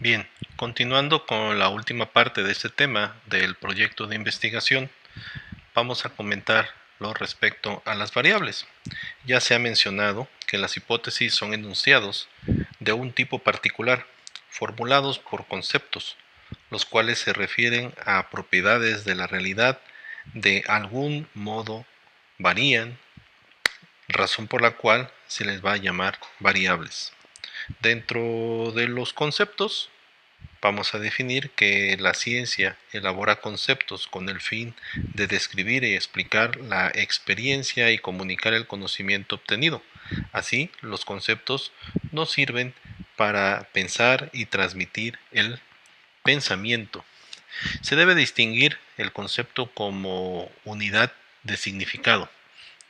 Bien, continuando con la última parte de este tema del proyecto de investigación, vamos a comentar lo respecto a las variables. Ya se ha mencionado que las hipótesis son enunciados de un tipo particular, formulados por conceptos, los cuales se refieren a propiedades de la realidad de algún modo varían, razón por la cual se les va a llamar variables. Dentro de los conceptos, vamos a definir que la ciencia elabora conceptos con el fin de describir y explicar la experiencia y comunicar el conocimiento obtenido. Así, los conceptos nos sirven para pensar y transmitir el pensamiento. Se debe distinguir el concepto como unidad de significado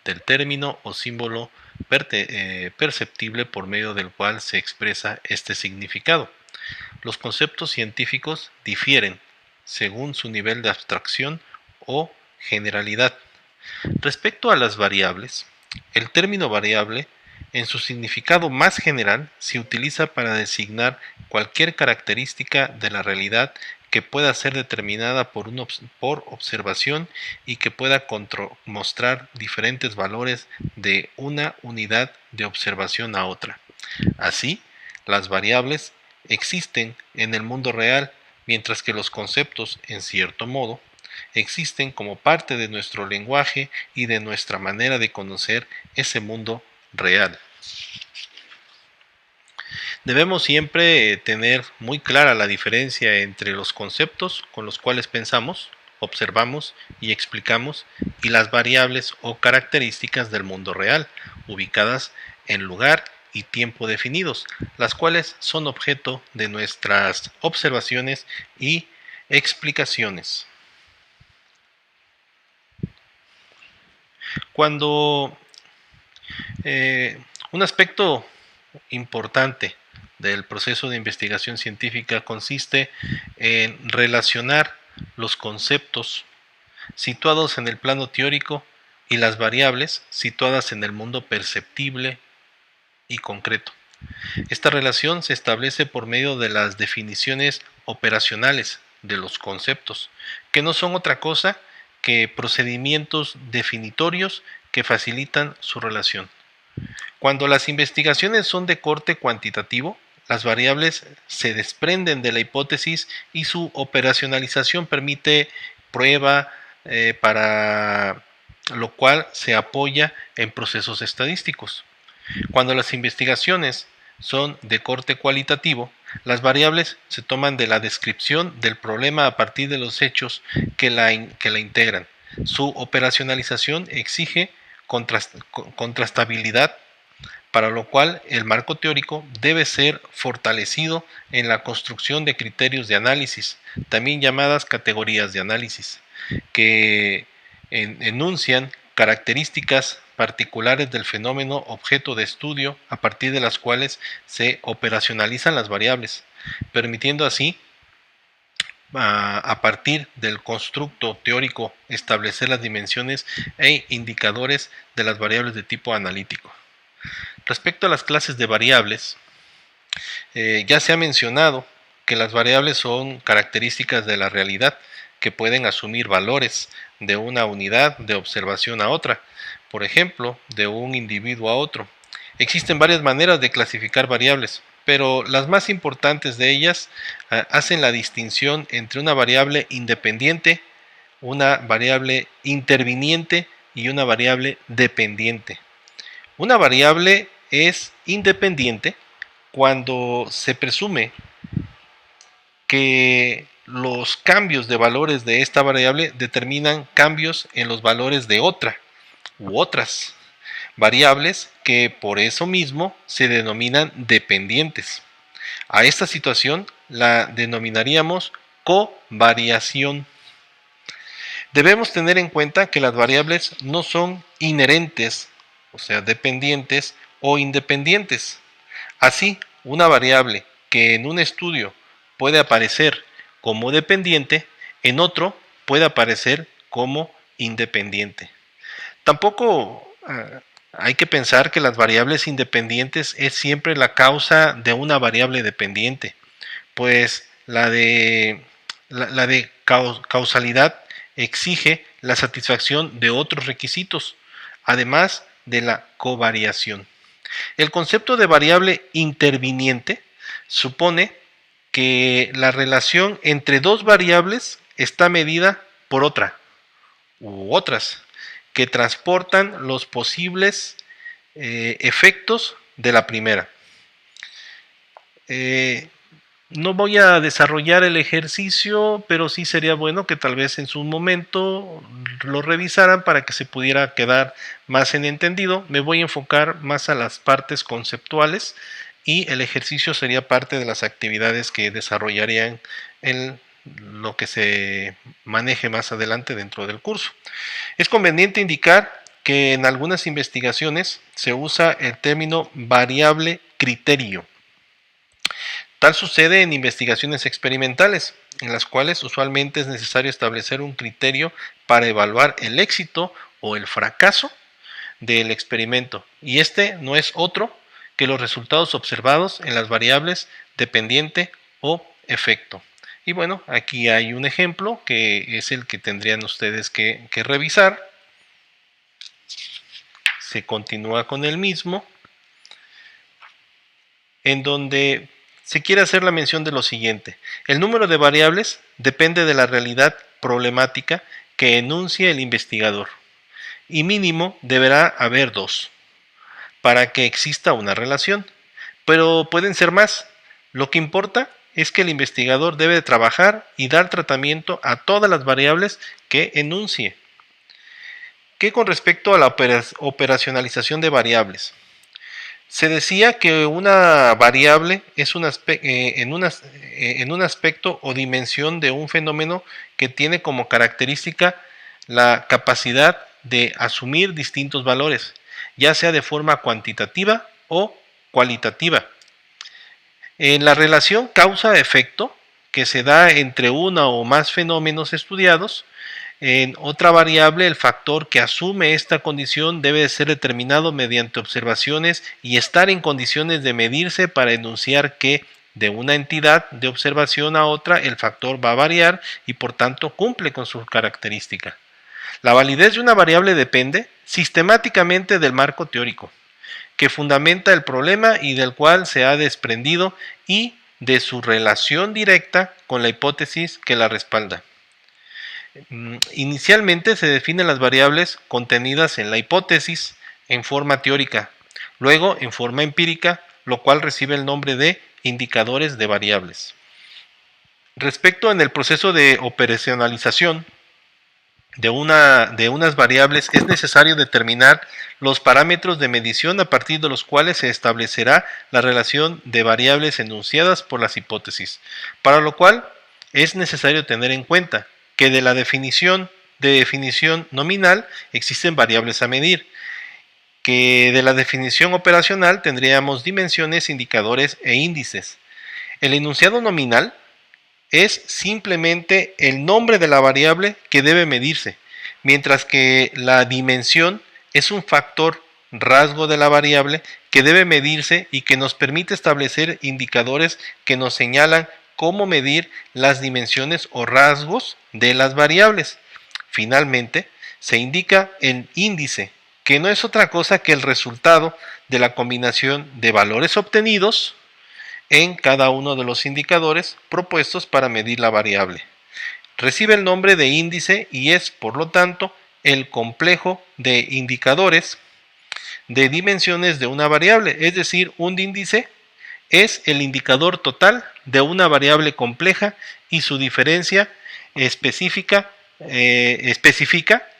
del término o símbolo perceptible por medio del cual se expresa este significado. Los conceptos científicos difieren según su nivel de abstracción o generalidad. Respecto a las variables, el término variable, en su significado más general, se utiliza para designar cualquier característica de la realidad que pueda ser determinada por observación y que pueda mostrar diferentes valores de una unidad de observación a otra. Así, las variables existen en el mundo real, mientras que los conceptos, en cierto modo, existen como parte de nuestro lenguaje y de nuestra manera de conocer ese mundo real. Debemos siempre tener muy clara la diferencia entre los conceptos con los cuales pensamos, observamos y explicamos y las variables o características del mundo real, ubicadas en lugar y tiempo definidos, las cuales son objeto de nuestras observaciones y explicaciones. Cuando un aspecto importante del proceso de investigación científica consiste en relacionar los conceptos situados en el plano teórico y las variables situadas en el mundo perceptible y concreto. Esta relación se establece por medio de las definiciones operacionales de los conceptos, que no son otra cosa que procedimientos definitorios que facilitan su relación. Cuando las investigaciones son de corte cuantitativo, las variables se desprenden de la hipótesis y su operacionalización permite prueba para lo cual se apoya en procesos estadísticos. Cuando las investigaciones son de corte cualitativo, las variables se toman de la descripción del problema a partir de los hechos que la integran. Su operacionalización exige contrastabilidad, para lo cual el marco teórico debe ser fortalecido en la construcción de criterios de análisis, también llamadas categorías de análisis, que enuncian características particulares del fenómeno objeto de estudio a partir de las cuales se operacionalizan las variables, permitiendo así a partir del constructo teórico establecer las dimensiones e indicadores de las variables de tipo analítico. Respecto a las clases de variables, ya se ha mencionado que las variables son características de la realidad que pueden asumir valores de una unidad de observación a otra, por ejemplo, de un individuo a otro. Existen varias maneras de clasificar variables, pero las más importantes de ellas hacen la distinción entre una variable independiente, una variable interviniente y una variable dependiente. Una variable es independiente cuando se presume que los cambios de valores de esta variable determinan cambios en los valores de otra u otras variables que por eso mismo se denominan dependientes. A esta situación la denominaríamos covariación. Debemos tener en cuenta que las variables no son inherentes, o sea, dependientes o independientes. Así, una variable que en un estudio puede aparecer como dependiente, en otro puede aparecer como independiente. Tampoco hay que pensar que las variables independientes es siempre la causa de una variable dependiente, pues la de causalidad exige la satisfacción de otros requisitos, además de la covariación. El concepto de variable interviniente supone que la relación entre dos variables está medida por otra u otras que transportan los posibles efectos de la primera. No voy a desarrollar el ejercicio, pero sí sería bueno que tal vez en su momento lo revisaran para que se pudiera quedar más en entendido. Me voy a enfocar más a las partes conceptuales y el ejercicio sería parte de las actividades que desarrollarían en lo que se maneje más adelante dentro del curso. Es conveniente indicar que en algunas investigaciones se usa el término variable criterio. Tal sucede en investigaciones experimentales, en las cuales usualmente es necesario establecer un criterio para evaluar el éxito o el fracaso del experimento, y este no es otro que los resultados observados en las variables dependiente o efecto. Y bueno, aquí hay un ejemplo que es el que tendrían ustedes que revisar. Se continúa con el mismo, en donde se quiere hacer la mención de lo siguiente: el número de variables depende de la realidad problemática que enuncie el investigador, y mínimo deberá haber dos para que exista una relación, pero pueden ser más. Lo que importa es que el investigador debe trabajar y dar tratamiento a todas las variables que enuncie. ¿Qué con respecto a la operacionalización de variables? Se decía que una variable es en un aspecto o dimensión de un fenómeno que tiene como característica la capacidad de asumir distintos valores, ya sea de forma cuantitativa o cualitativa. En la relación causa-efecto que se da entre una o más fenómenos estudiados, en otra variable, el factor que asume esta condición debe ser determinado mediante observaciones y estar en condiciones de medirse para enunciar que de una entidad de observación a otra el factor va a variar y por tanto cumple con su característica. La validez de una variable depende sistemáticamente del marco teórico que fundamenta el problema y del cual se ha desprendido y de su relación directa con la hipótesis que la respalda. Inicialmente se definen las variables contenidas en la hipótesis en forma teórica, luego en forma empírica, lo cual recibe el nombre de indicadores de variables. Respecto en el proceso de operacionalización de unas variables, es necesario determinar los parámetros de medición a partir de los cuales se establecerá la relación de variables enunciadas por las hipótesis, para lo cual es necesario tener en cuenta que de la definición nominal existen variables a medir, que de la definición operacional tendríamos dimensiones, indicadores e índices. El enunciado nominal es simplemente el nombre de la variable que debe medirse, mientras que la dimensión es un factor rasgo de la variable que debe medirse y que nos permite establecer indicadores que nos señalan cómo medir las dimensiones o rasgos de las variables. Finalmente, se indica el índice, que no es otra cosa que el resultado de la combinación de valores obtenidos en cada uno de los indicadores propuestos para medir la variable. Recibe el nombre de índice y es, por lo tanto, el complejo de indicadores de dimensiones de una variable, es decir, un índice es el indicador total de una variable compleja y su diferencia especifica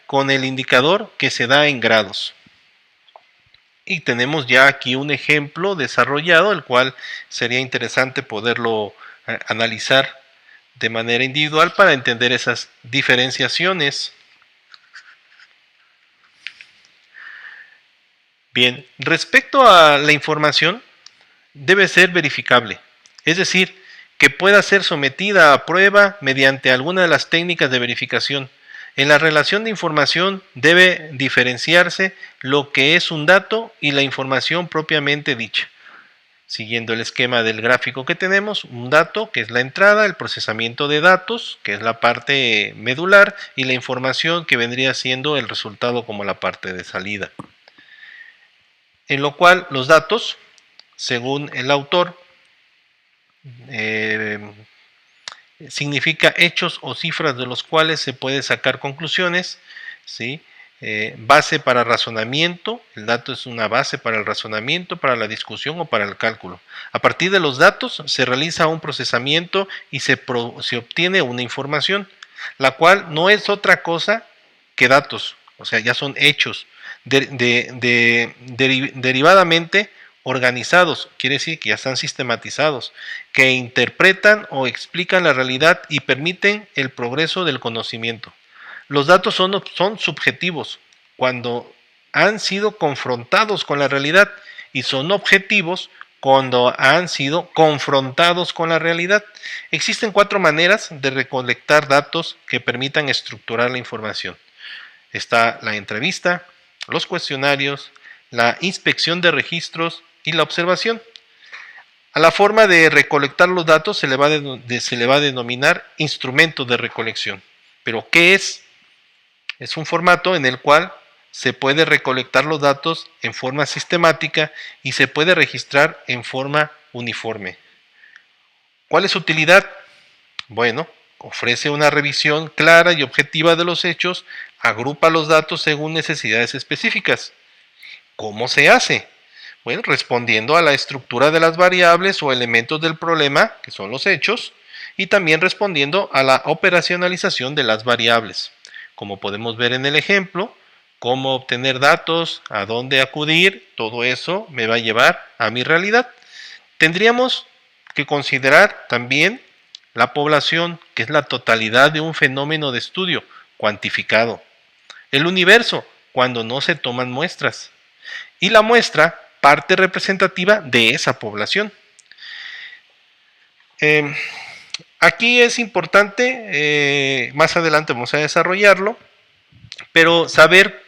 con el indicador que se da en grados. Y tenemos ya aquí un ejemplo desarrollado, el cual sería interesante poderlo analizar de manera individual para entender esas diferenciaciones. Bien, respecto a la información, debe ser verificable, es decir, que pueda ser sometida a prueba mediante alguna de las técnicas de verificación. En la relación de información debe diferenciarse lo que es un dato y la información propiamente dicha. Siguiendo el esquema del gráfico que tenemos, un dato que es la entrada, el procesamiento de datos, que es la parte medular, y la información que vendría siendo el resultado como la parte de salida. En lo cual los datos, según el autor, significa hechos o cifras de los cuales se puede sacar conclusiones, ¿sí? Base para razonamiento, el dato es una base para el razonamiento, para la discusión o para el cálculo. A partir de los datos se realiza un procesamiento y se obtiene una información, la cual no es otra cosa que datos, o sea, ya son hechos derivadamente organizados, quiere decir que ya están sistematizados, que interpretan o explican la realidad y permiten el progreso del conocimiento. Los datos son subjetivos cuando han sido confrontados con la realidad y son objetivos cuando han sido confrontados con la realidad. Existen 4 maneras de recolectar datos que permitan estructurar la información. Está la entrevista, los cuestionarios, la inspección de registros y la observación. A la forma de recolectar los datos se le va a denominar instrumento de recolección. ¿Pero qué es? Es un formato en el cual se puede recolectar los datos en forma sistemática y se puede registrar en forma uniforme. ¿Cuál es su utilidad? Bueno, ofrece una revisión clara y objetiva de los hechos, agrupa los datos según necesidades específicas. ¿Cómo se hace? Bueno, respondiendo a la estructura de las variables o elementos del problema, que son los hechos, y también respondiendo a la operacionalización de las variables. Como podemos ver en el ejemplo, cómo obtener datos, a dónde acudir, todo eso me va a llevar a mi realidad. Tendríamos que considerar también la población, que es la totalidad de un fenómeno de estudio cuantificado. El universo, cuando no se toman muestras. Y la muestra, parte representativa de esa población. Aquí es importante, más adelante vamos a desarrollarlo, pero saber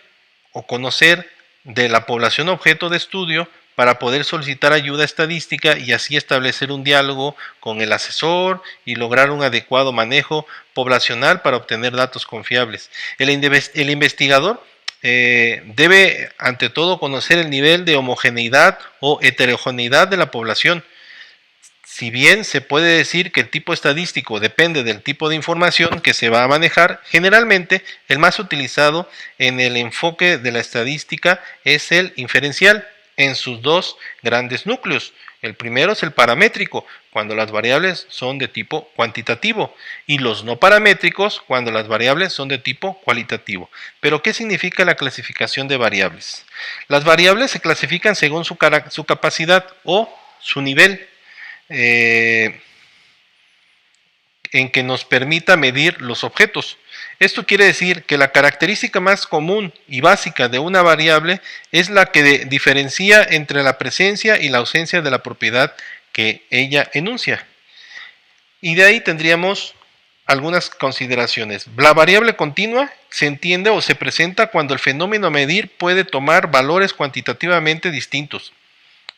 o conocer de la población objeto de estudio para poder solicitar ayuda estadística y así establecer un diálogo con el asesor y lograr un adecuado manejo poblacional para obtener datos confiables. El investigador debe ante todo conocer el nivel de homogeneidad o heterogeneidad de la población. Si bien se puede decir que el tipo estadístico depende del tipo de información que se va a manejar, generalmente el más utilizado en el enfoque de la estadística es el inferencial en sus 2 grandes núcleos. El primero es el paramétrico, cuando las variables son de tipo cuantitativo, y los no paramétricos, cuando las variables son de tipo cualitativo. ¿Pero qué significa la clasificación de variables? Las variables se clasifican según su capacidad o su nivel en que nos permita medir los objetos. Esto quiere decir que la característica más común y básica de una variable es la que diferencia entre la presencia y la ausencia de la propiedad que ella enuncia. Y de ahí tendríamos algunas consideraciones. La variable continua se entiende o se presenta cuando el fenómeno a medir puede tomar valores cuantitativamente distintos.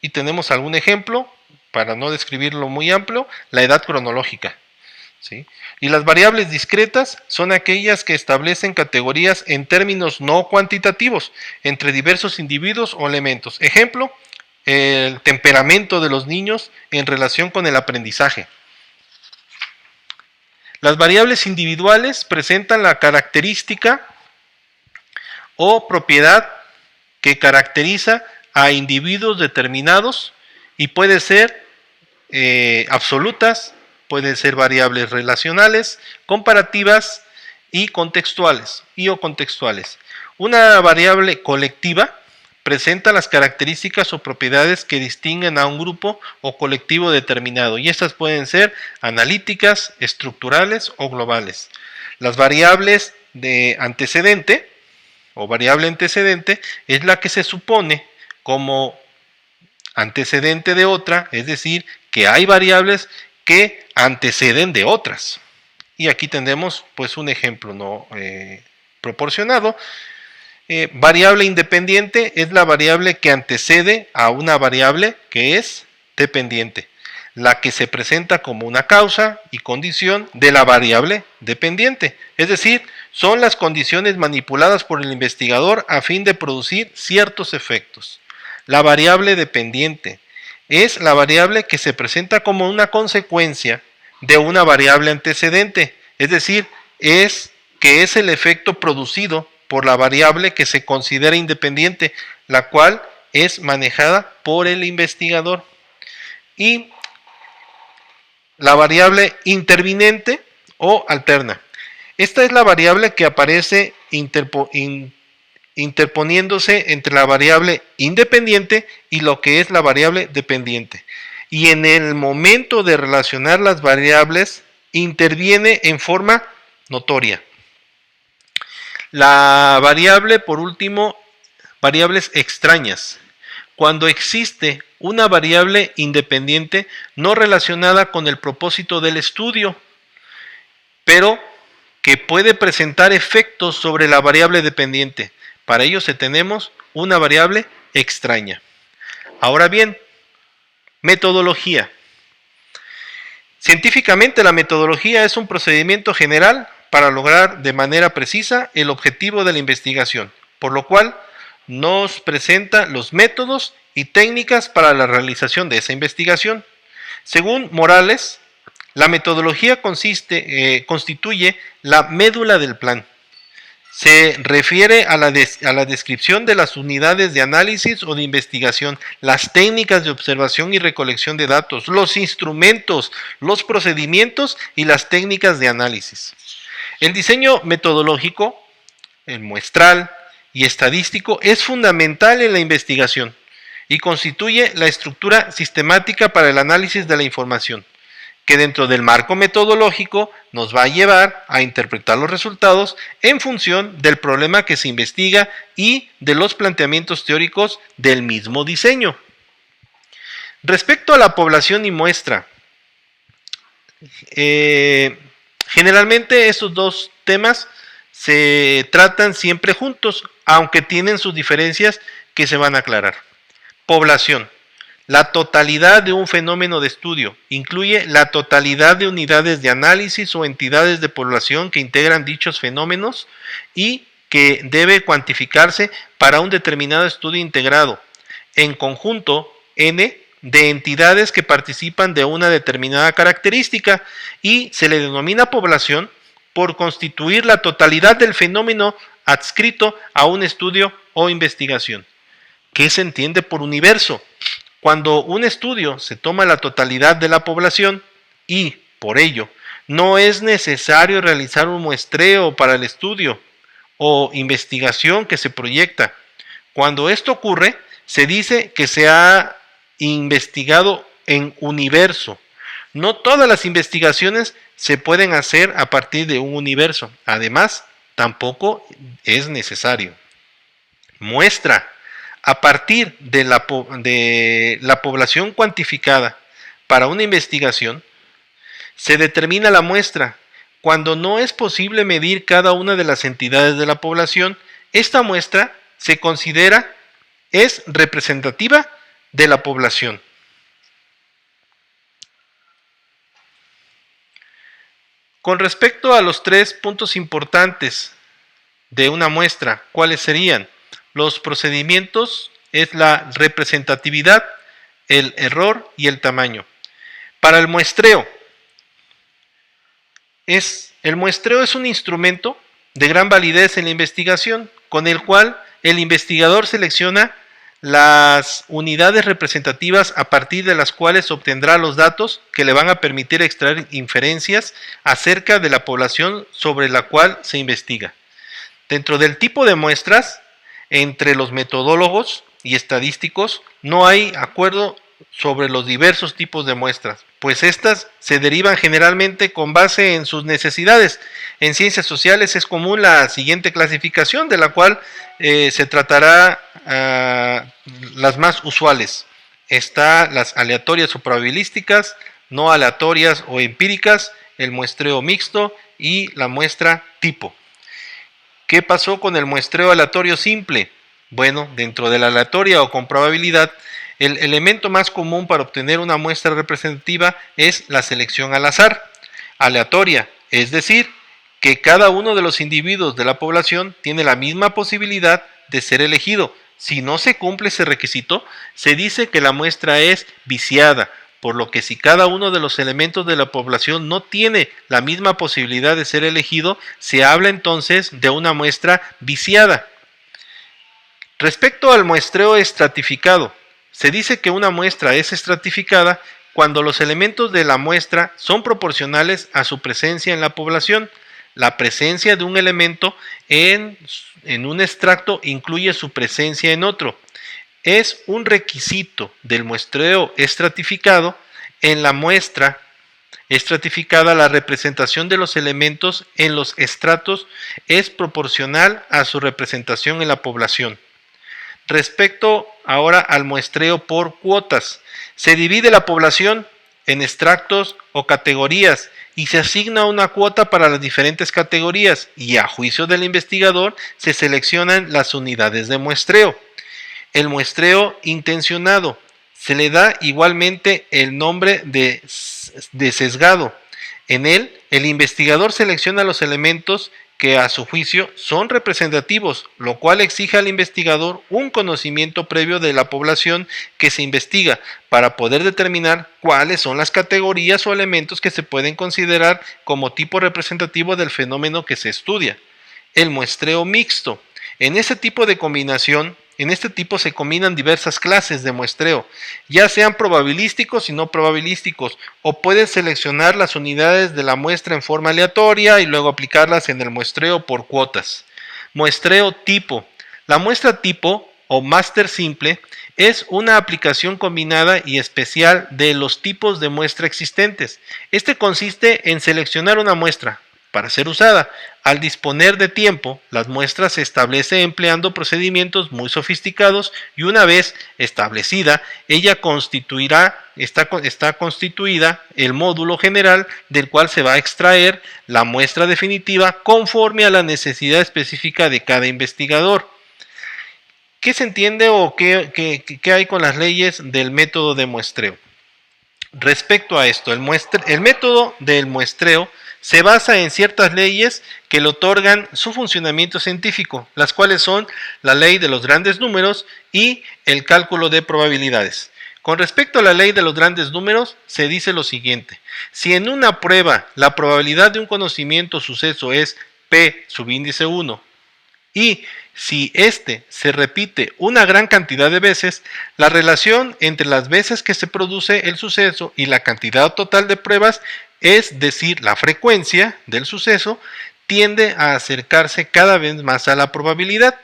Y tenemos algún ejemplo, para no describirlo muy amplio, la edad cronológica. ¿Sí? Y las variables discretas son aquellas que establecen categorías en términos no cuantitativos entre diversos individuos o elementos. Ejemplo, el temperamento de los niños en relación con el aprendizaje. Las variables individuales presentan la característica o propiedad que caracteriza a individuos determinados y puede ser absolutas, pueden ser variables relacionales, comparativas y contextuales o contextuales. Una variable colectiva presenta las características o propiedades que distinguen a un grupo o colectivo determinado y estas pueden ser analíticas, estructurales o globales. Las variables de antecedente o variable antecedente es la que se supone como antecedente de otra, es decir, que hay variables que anteceden de otras. Y aquí tenemos pues un ejemplo no proporcionado. Variable independiente es la variable que antecede a una variable que es dependiente, la que se presenta como una causa y condición de la variable dependiente. Es decir, son las condiciones manipuladas por el investigador a fin de producir ciertos efectos. La variable dependiente es la variable que se presenta como una consecuencia de una variable antecedente, es decir, es el efecto producido por la variable que se considera independiente, la cual es manejada por el investigador. Y la variable interviniente o alterna. Esta es la variable que aparece interponiéndose entre la variable independiente y lo que es la variable dependiente. Y en el momento de relacionar las variables, interviene en forma notoria. La variable, por último, variables extrañas. Cuando existe una variable independiente no relacionada con el propósito del estudio, pero que puede presentar efectos sobre la variable dependiente. Para ello tenemos una variable extraña. Ahora bien, metodología. Científicamente, la metodología es un procedimiento general para lograr de manera precisa el objetivo de la investigación, por lo cual nos presenta los métodos y técnicas para la realización de esa investigación. Según Morales, la metodología constituye la médula del plan. Se refiere a la descripción de las unidades de análisis o de investigación, las técnicas de observación y recolección de datos, los instrumentos, los procedimientos y las técnicas de análisis. El diseño metodológico, el muestral y estadístico es fundamental en la investigación y constituye la estructura sistemática para el análisis de la información, que dentro del marco metodológico nos va a llevar a interpretar los resultados en función del problema que se investiga y de los planteamientos teóricos del mismo diseño. Respecto a la población y muestra, generalmente estos dos temas se tratan siempre juntos, aunque tienen sus diferencias que se van a aclarar. Población. La totalidad de un fenómeno de estudio incluye la totalidad de unidades de análisis o entidades de población que integran dichos fenómenos y que debe cuantificarse para un determinado estudio integrado. En conjunto, N de entidades que participan de una determinada característica y se le denomina población por constituir la totalidad del fenómeno adscrito a un estudio o investigación. ¿Qué se entiende por universo? Cuando un estudio se toma la totalidad de la población y, por ello, no es necesario realizar un muestreo para el estudio o investigación que se proyecta. Cuando esto ocurre, se dice que se ha investigado en universo. No todas las investigaciones se pueden hacer a partir de un universo. Además, tampoco es necesario. Muestra. A partir de la población cuantificada para una investigación, se determina la muestra. Cuando no es posible medir cada una de las entidades de la población, esta muestra se considera es representativa de la población. Con respecto a los 3 puntos importantes de una muestra, ¿cuáles serían? Los procedimientos es la representatividad, el error y el tamaño. Para el muestreo, el muestreo es un instrumento de gran validez en la investigación, con el cual el investigador selecciona las unidades representativas a partir de las cuales obtendrá los datos que le van a permitir extraer inferencias acerca de la población sobre la cual se investiga. Dentro del tipo de muestras, entre los metodólogos y estadísticos no hay acuerdo sobre los diversos tipos de muestras, pues estas se derivan generalmente con base en sus necesidades. En ciencias sociales es común la siguiente clasificación, de la cual se tratará las más usuales. Está las aleatorias o probabilísticas, no aleatorias o empíricas, el muestreo mixto y la muestra tipo. ¿Qué pasó con el muestreo aleatorio simple? Bueno, dentro de la aleatoria o con probabilidad, El elemento más común para obtener una muestra representativa es la selección al azar, aleatoria, es decir, que cada uno de los individuos de la población tiene la misma posibilidad de ser elegido. Si no se cumple ese requisito, se dice que la muestra es viciada, por lo que si cada uno de los elementos de la población no tiene la misma posibilidad de ser elegido, se habla entonces de una muestra viciada. Respecto al muestreo estratificado, se dice que una muestra es estratificada cuando los elementos de la muestra son proporcionales a su presencia en la población. La presencia de un elemento en un extracto incluye su presencia en otro. Es un requisito del muestreo estratificado. En la muestra estratificada, la representación de los elementos en los estratos es proporcional a su representación en la población. Respecto ahora al muestreo por cuotas, se divide la población en extractos o categorías y se asigna una cuota para las diferentes categorías y a juicio del investigador se seleccionan las unidades de muestreo. El muestreo intencionado se le da igualmente el nombre de sesgado. En él, el investigador selecciona los elementos que a su juicio son representativos, lo cual exige al investigador un conocimiento previo de la población que se investiga para poder determinar cuáles son las categorías o elementos que se pueden considerar como tipo representativo del fenómeno que se estudia. El muestreo mixto. En este tipo se combinan diversas clases de muestreo, ya sean probabilísticos y no probabilísticos, o puedes seleccionar las unidades de la muestra en forma aleatoria y luego aplicarlas en el muestreo por cuotas. Muestreo tipo. La muestra tipo o máster simple es una aplicación combinada y especial de los tipos de muestra existentes. Este consiste en seleccionar una muestra para ser usada. Al disponer de tiempo, las muestras se establece empleando procedimientos muy sofisticados y una vez establecida, ella está constituida el módulo general del cual se va a extraer la muestra definitiva conforme a la necesidad específica de cada investigador. ¿Qué se entiende o qué hay con las leyes del método de muestreo? Respecto a esto, el método del muestreo se basa en ciertas leyes que le otorgan su funcionamiento científico, las cuales son la ley de los grandes números y el cálculo de probabilidades. Con respecto a la ley de los grandes números, se dice lo siguiente: si en una prueba la probabilidad de un conocimiento o suceso es P subíndice 1 y si éste se repite una gran cantidad de veces, la relación entre las veces que se produce el suceso y la cantidad total de pruebas, es decir, la frecuencia del suceso, tiende a acercarse cada vez más a la probabilidad.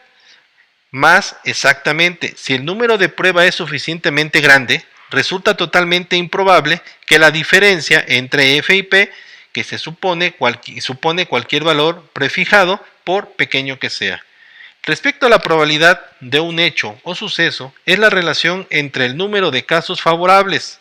Más exactamente, si el número de pruebas es suficientemente grande, resulta totalmente improbable que la diferencia entre F y P, que supone cualquier valor prefijado, por pequeño que sea. Respecto a la probabilidad de un hecho o suceso, es la relación entre el número de casos favorables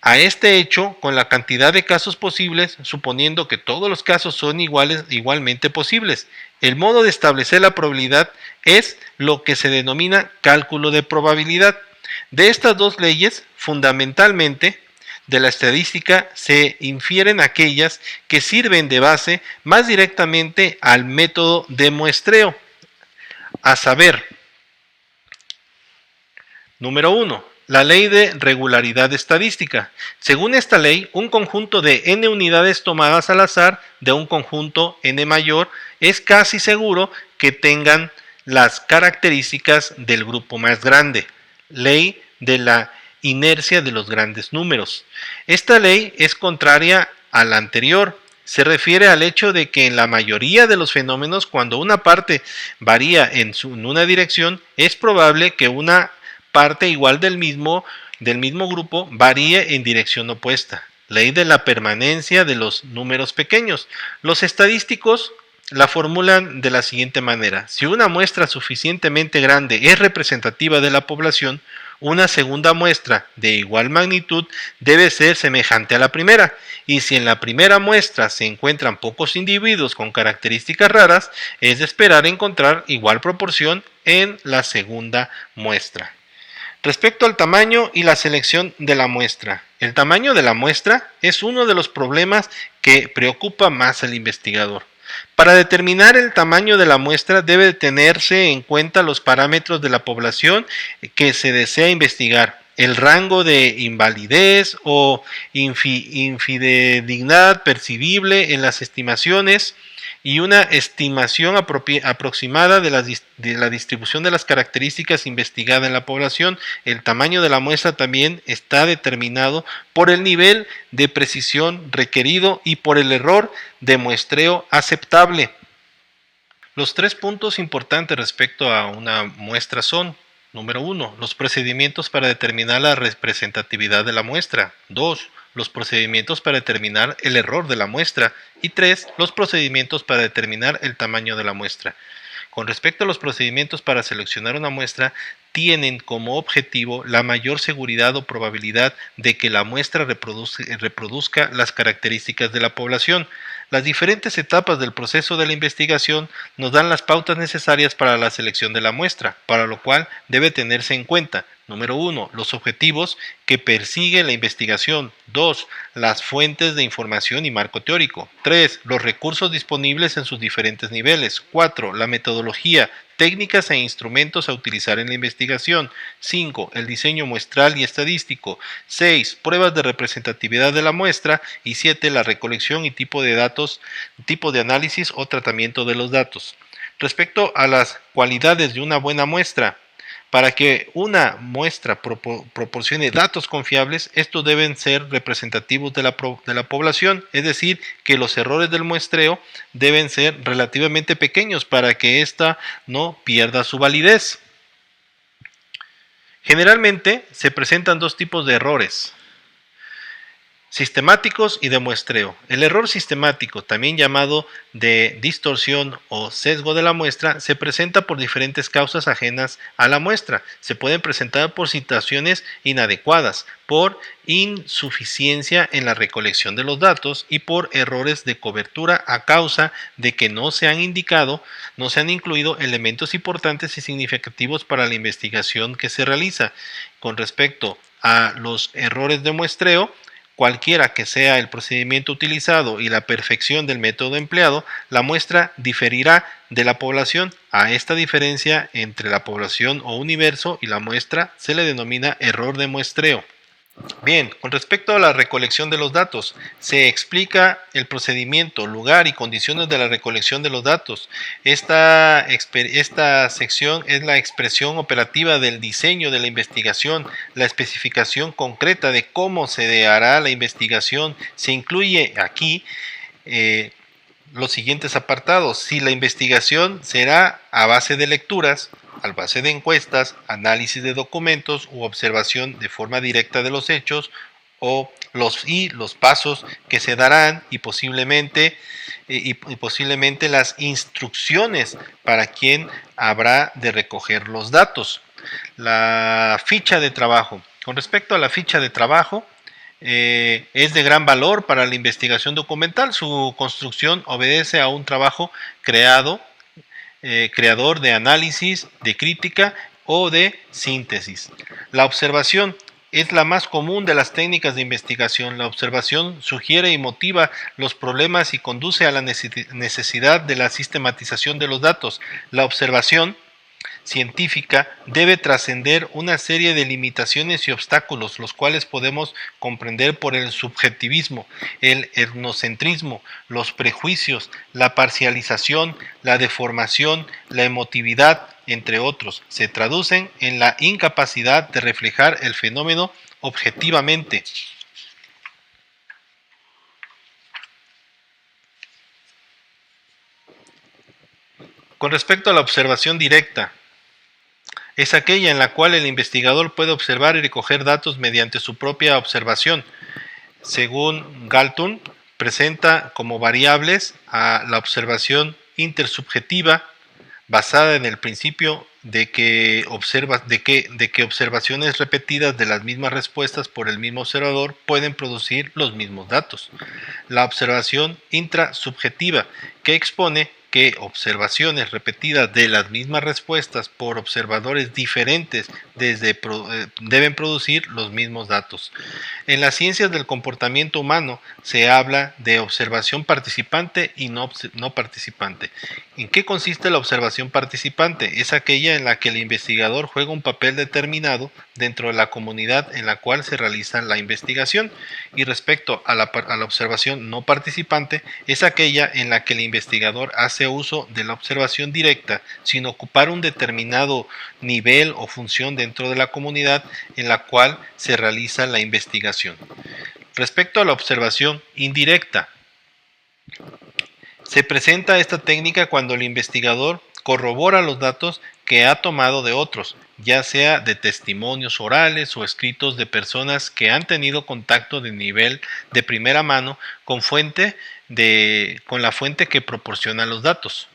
a este hecho con la cantidad de casos posibles, suponiendo que todos los casos son igualmente posibles. El modo de establecer la probabilidad es lo que se denomina cálculo de probabilidad. De estas dos leyes, fundamentalmente, de la estadística se infieren aquellas que sirven de base más directamente al método de muestreo, a saber, número 1. La ley de regularidad estadística. Según esta ley, un conjunto de n unidades tomadas al azar de un conjunto n mayor es casi seguro que tengan las características del grupo más grande. Ley de la inercia de los grandes números. Esta ley es contraria a la anterior. Se refiere al hecho de que en la mayoría de los fenómenos, cuando una parte varía en una dirección, es probable que una parte igual del mismo grupo varíe en dirección opuesta. Ley de la permanencia de los números pequeños. Los estadísticos la formulan de la siguiente manera: si una muestra suficientemente grande es representativa de la población, una segunda muestra de igual magnitud debe ser semejante a la primera, y si en la primera muestra se encuentran pocos individuos con características raras, es de esperar encontrar igual proporción en la segunda muestra. Respecto al tamaño y la selección de la muestra. El tamaño de la muestra es uno de los problemas que preocupa más al investigador. Para determinar el tamaño de la muestra debe tenerse en cuenta los parámetros de la población que se desea investigar, el rango de invalidez o infidelidad percibible en las estimaciones y una estimación aproximada de la distribución de las características investigadas en la población. El tamaño de la muestra también está determinado por el nivel de precisión requerido y por el error de muestreo aceptable. Los 3 puntos importantes respecto a una muestra son: número 1, los procedimientos para determinar la representatividad de la muestra. 2, los procedimientos para determinar el error de la muestra. Y 3, los procedimientos para determinar el tamaño de la muestra. Con respecto a los procedimientos para seleccionar una muestra, tienen como objetivo la mayor seguridad o probabilidad de que la muestra reproduzca las características de la población. Las diferentes etapas del proceso de la investigación nos dan las pautas necesarias para la selección de la muestra, para lo cual debe tenerse en cuenta: número 1, los objetivos que persigue la investigación. 2, las fuentes de información y marco teórico. 3, los recursos disponibles en sus diferentes niveles. 4, la metodología, técnicas e instrumentos a utilizar en la investigación. 5, el diseño muestral y estadístico. 6, pruebas de representatividad de la muestra. Y 7, la recolección y tipo de datos, tipo de análisis o tratamiento de los datos. Respecto a las cualidades de una buena muestra, para que una muestra proporcione datos confiables, estos deben ser representativos de la población, es decir, que los errores del muestreo deben ser relativamente pequeños para que ésta no pierda su validez. Generalmente se presentan dos tipos de errores: sistemáticos y de muestreo. El error sistemático, también llamado de distorsión o sesgo de la muestra, se presenta por diferentes causas ajenas a la muestra. Se pueden presentar por situaciones inadecuadas, por insuficiencia en la recolección de los datos y por errores de cobertura a causa de que no se han incluido elementos importantes y significativos para la investigación que se realiza. Con respecto a los errores de muestreo, cualquiera que sea el procedimiento utilizado y la perfección del método empleado, la muestra diferirá de la población. A esta diferencia entre la población o universo y la muestra se le denomina error de muestreo. Bien, con respecto a la recolección de los datos, se explica el procedimiento, lugar y condiciones de la recolección de los datos. Esta sección es la expresión operativa del diseño de la investigación, la especificación concreta de cómo se hará la investigación. Se incluye aquí los siguientes apartados: si la investigación será a base de lecturas, a base de encuestas, análisis de documentos u observación de forma directa de los hechos, o los pasos que se darán y posiblemente las instrucciones para quien habrá de recoger los datos. La ficha de trabajo. Con respecto a la ficha de trabajo, es de gran valor para la investigación documental. Su construcción obedece a un trabajo creador de análisis, de crítica o de síntesis. La observación es la más común de las técnicas de investigación. La observación sugiere y motiva los problemas y conduce a la necesidad de la sistematización de los datos. La observación científica debe trascender una serie de limitaciones y obstáculos, los cuales podemos comprender por el subjetivismo, el etnocentrismo, los prejuicios, la parcialización, la deformación, la emotividad, entre otros. Se traducen en la incapacidad de reflejar el fenómeno objetivamente. Con respecto a la observación directa, es aquella en la cual el investigador puede observar y recoger datos mediante su propia observación. Según Galton, presenta como variables a la observación intersubjetiva, basada en el principio de que observaciones repetidas de las mismas respuestas por el mismo observador pueden producir los mismos datos. La observación intrasubjetiva, que expone que observaciones repetidas de las mismas respuestas por observadores diferentes deben producir los mismos datos. En las ciencias del comportamiento humano se habla de observación participante y no participante. ¿En qué consiste la observación participante? Es aquella en la que el investigador juega un papel determinado dentro de la comunidad en la cual se realiza la investigación, y respecto a la observación no participante es aquella en la que el investigador hace uso de la observación directa sin ocupar un determinado nivel o función dentro de la comunidad en la cual se realiza la investigación. Respecto a la observación indirecta, se presenta esta técnica cuando el investigador corrobora los datos que ha tomado de otros, ya sea de testimonios orales o escritos de personas que han tenido contacto de nivel de primera mano con la fuente que proporciona los datos.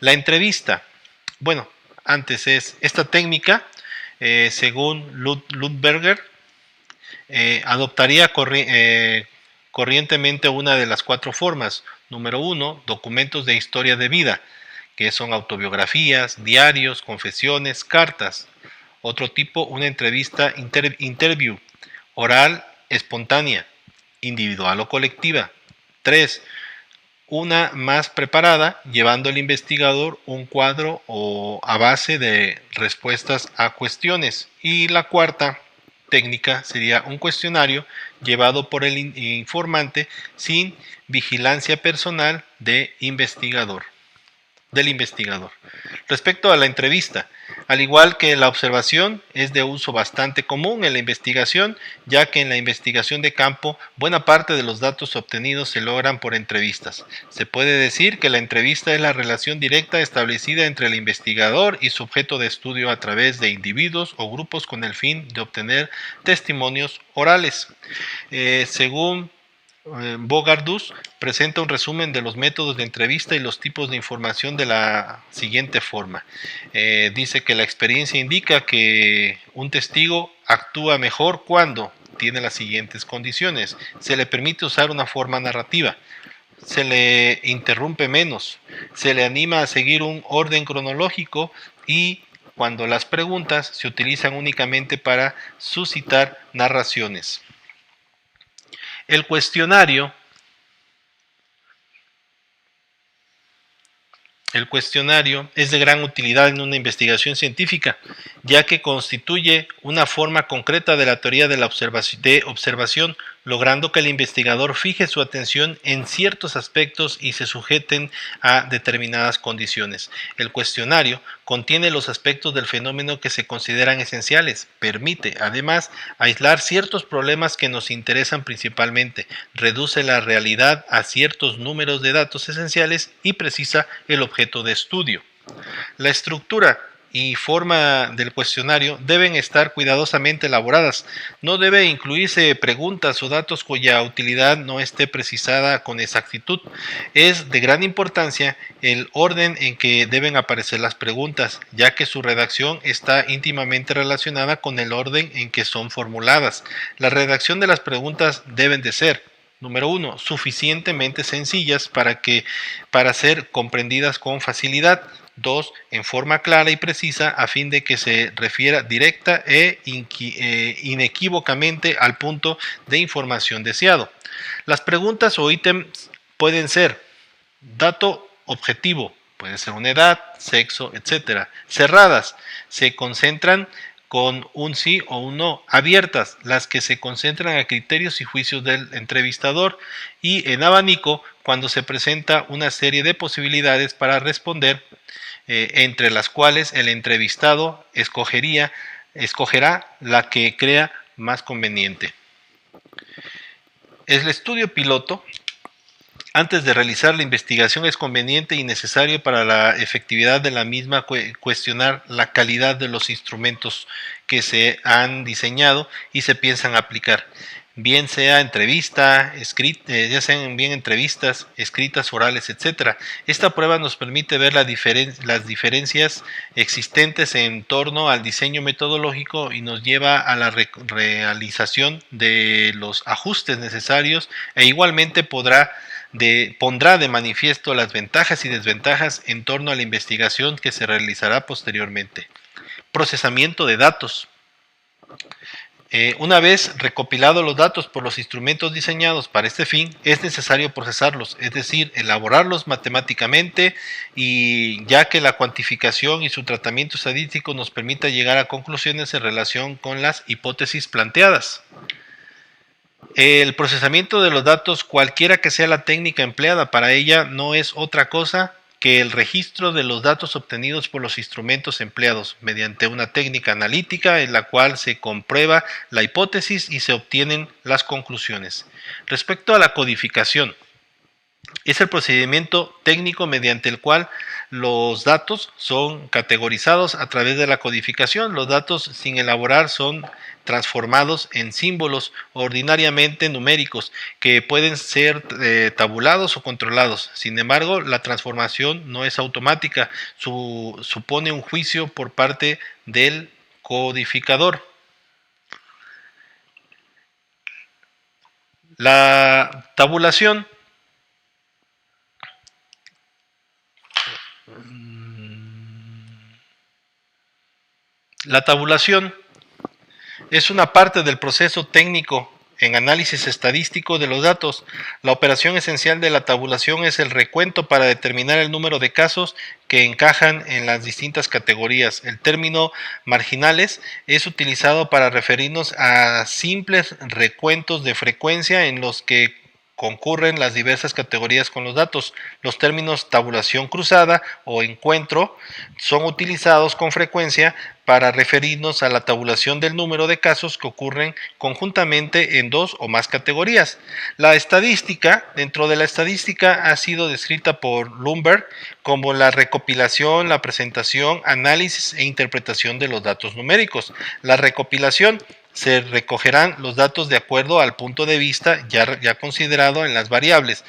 La entrevista. Bueno, antes es esta técnica, según Ludberger, adoptaría corrientemente una de las cuatro formas. Número 1, documentos de historia de vida, que son autobiografías, diarios, confesiones, cartas. Otro tipo, una entrevista interview, oral, espontánea, individual o colectiva. 3, una más preparada, llevando al investigador un cuadro o a base de respuestas a cuestiones. Y la cuarta técnica sería un cuestionario llevado por el informante sin vigilancia personal del investigador. Respecto a la entrevista, al igual que la observación, es de uso bastante común en la investigación, ya que en la investigación de campo buena parte de los datos obtenidos se logran por entrevistas. Se puede decir que la entrevista es la relación directa establecida entre el investigador y su objeto de estudio a través de individuos o grupos con el fin de obtener testimonios orales. Según Bogardus, presenta un resumen de los métodos de entrevista y los tipos de información de la siguiente forma. Dice que la experiencia indica que un testigo actúa mejor cuando tiene las siguientes condiciones: se le permite usar una forma narrativa, se le interrumpe menos, se le anima a seguir un orden cronológico y cuando las preguntas se utilizan únicamente para suscitar narraciones. El cuestionario es de gran utilidad en una investigación científica, ya que constituye una forma concreta de la teoría de la observación, logrando que el investigador fije su atención en ciertos aspectos y se sujeten a determinadas condiciones. El cuestionario contiene los aspectos del fenómeno que se consideran esenciales, permite, además, aislar ciertos problemas que nos interesan principalmente, reduce la realidad a ciertos números de datos esenciales y precisa el objeto de estudio. La estructura y forma del cuestionario deben estar cuidadosamente elaboradas. No debe incluirse preguntas o datos cuya utilidad no esté precisada con exactitud. Es de gran importancia el orden en que deben aparecer las preguntas, ya que su redacción está íntimamente relacionada con el orden en que son formuladas. La redacción de las preguntas deben de ser: número 1, suficientemente sencillas para ser comprendidas con facilidad. 2, en forma clara y precisa a fin de que se refiera directa inequívocamente al punto de información deseado. Las preguntas o ítems pueden ser: dato objetivo, puede ser una edad, sexo, etc. Cerradas, se concentran con un sí o un no. Abiertas, las que se concentran a criterios y juicios del entrevistador. Y en abanico, cuando se presenta una serie de posibilidades para responder, entre las cuales el entrevistado escogerá la que crea más conveniente. El estudio piloto. Antes de realizar la investigación es conveniente y necesario para la efectividad de la misma cuestionar la calidad de los instrumentos que se han diseñado y se piensan aplicar, bien sea ya sean bien entrevistas, escritas, orales, etc. Esta prueba nos permite ver las diferencias existentes en torno al diseño metodológico y nos lleva a la realización de los ajustes necesarios, e igualmente podrá pondrá de manifiesto las ventajas y desventajas en torno a la investigación que se realizará posteriormente. Procesamiento de datos. Una vez recopilados los datos por los instrumentos diseñados para este fin, es necesario procesarlos, es decir, elaborarlos matemáticamente, y ya que la cuantificación y su tratamiento estadístico nos permita llegar a conclusiones en relación con las hipótesis planteadas. El procesamiento de los datos, cualquiera que sea la técnica empleada para ella, no es otra cosa que el registro de los datos obtenidos por los instrumentos empleados mediante una técnica analítica en la cual se comprueba la hipótesis y se obtienen las conclusiones. Respecto a la codificación, es el procedimiento técnico mediante el cual los datos son categorizados a través de la codificación. Los datos sin elaborar son transformados en símbolos ordinariamente numéricos que pueden ser tabulados o controlados. Sin embargo, la transformación no es automática, supone un juicio por parte del codificador. La tabulación es una parte del proceso técnico en análisis estadístico de los datos. La operación esencial de la tabulación es el recuento para determinar el número de casos que encajan en las distintas categorías. El término marginales es utilizado para referirnos a simples recuentos de frecuencia en los que concurren las diversas categorías con los datos. Los términos tabulación cruzada o encuentro son utilizados con frecuencia para referirnos a la tabulación del número de casos que ocurren conjuntamente en dos o más categorías. La estadística, dentro de la estadística, ha sido descrita por Lumberg como la recopilación, la presentación, análisis e interpretación de los datos numéricos. La recopilación: se recogerán los datos de acuerdo al punto de vista ya considerado en las variables.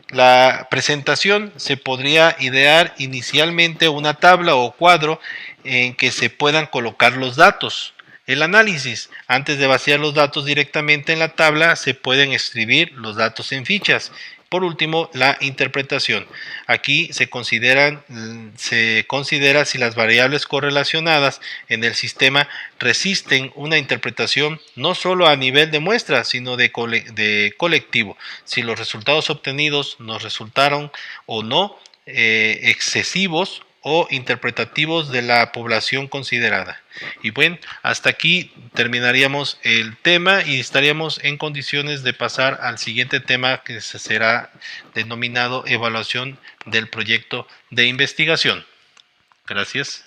La presentación: se podría idear inicialmente una tabla o cuadro en que se puedan colocar los datos. El análisis: antes de vaciar los datos directamente en la tabla, se pueden escribir los datos en fichas. Por último, la interpretación. Aquí se considera si las variables correlacionadas en el sistema resisten una interpretación no solo a nivel de muestra, sino de colectivo. Si los resultados obtenidos nos resultaron o no excesivos o interpretativos de la población considerada. Y bueno, hasta aquí terminaríamos el tema y estaríamos en condiciones de pasar al siguiente tema, que será denominado evaluación del proyecto de investigación. Gracias.